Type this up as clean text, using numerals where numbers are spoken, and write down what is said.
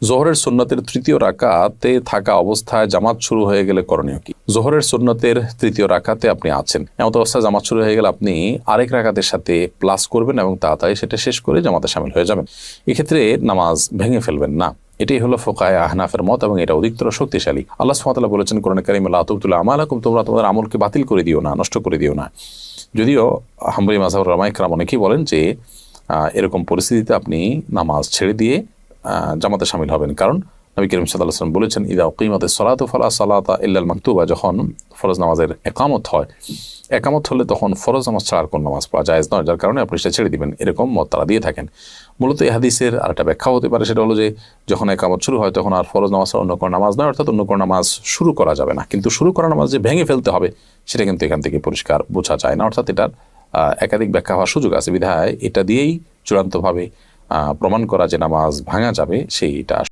জোহরের সুন্নতের তৃতীয় রাকাতে থাকা অবস্থায় জামাত শুরু হয়ে গেলে করণীয় কি? জোহরের সুন্নতের তৃতীয় রাকাতে আপনি আছেন, এমন অবস্থায় জামাত শুরু হয়ে গেলে আপনি আরেক রাকাতের সাথে প্লাস করবেন এবং তাড়াতাড়ি সেটা শেষ করে জামাতে শামিল হয়ে যাবেন। এক্ষেত্রে নামাজ ভেঙে ফেলবেন না। এটাই হলো ফুকায়ে আহনাফের মত এবং এটা অধিকতর শক্তিশালী। আল্লাহ সুবহানাহু ওয়া তাআলা বলেছেন কোরআনে কারিমে, লা তুবতিলু আমালাকুম, তোমরা তোমাদের আমলকে বাতিল করে দিও না, নষ্ট করে দিও না। যদিও হাম্বলী মাযহাবের উলামায়ে কেরাম অনেকেই বলেন যে এরকম পরিস্থিতিতে আপনি নামাজ ছেড়ে দিয়ে জামাতে শামিল হবেন, কারণ নবী করিম সাল্লাল্লাহু আলাইহি ওয়াসাল্লাম বলেছেন, ইযা উকিমাতিস সালাতু ফালা সালাতা ইল্লাল মাকতুবা, যখন ফরজ নামাজের একামত হয়, একামত হলে তখন ফরজ নামাজ ছাড়ার কোন নামাজ পড়া জায়েজ নয়, যার কারণে আপনি সেটা ছেড়ে দিবেন, এরকম মত তারা দিয়ে থাকেন। মূলত এই হাদিসের আরেকটা ব্যাখ্যা হতে পারে, সেটা হলো যে যখন একামত শুরু হয় তখন আর ফরজ নামাজ অন্য কোনো নামাজ নয়, অর্থাৎ অন্য কোনো নামাজ শুরু করা যাবে না। কিন্তু শুরু করা নামাজ যে ভেঙে ফেলতে হবে সেটা কিন্তু এখান থেকে পরিষ্কার বোঝা যায় না, অর্থাৎ এটার একাধিক ব্যাখ্যা হওয়ার সুযোগ আছে, বিধায় এটা দিয়েই চূড়ান্তভাবে প্রমাণ করা যে নামাজ ভাঙা যাবে সেইটা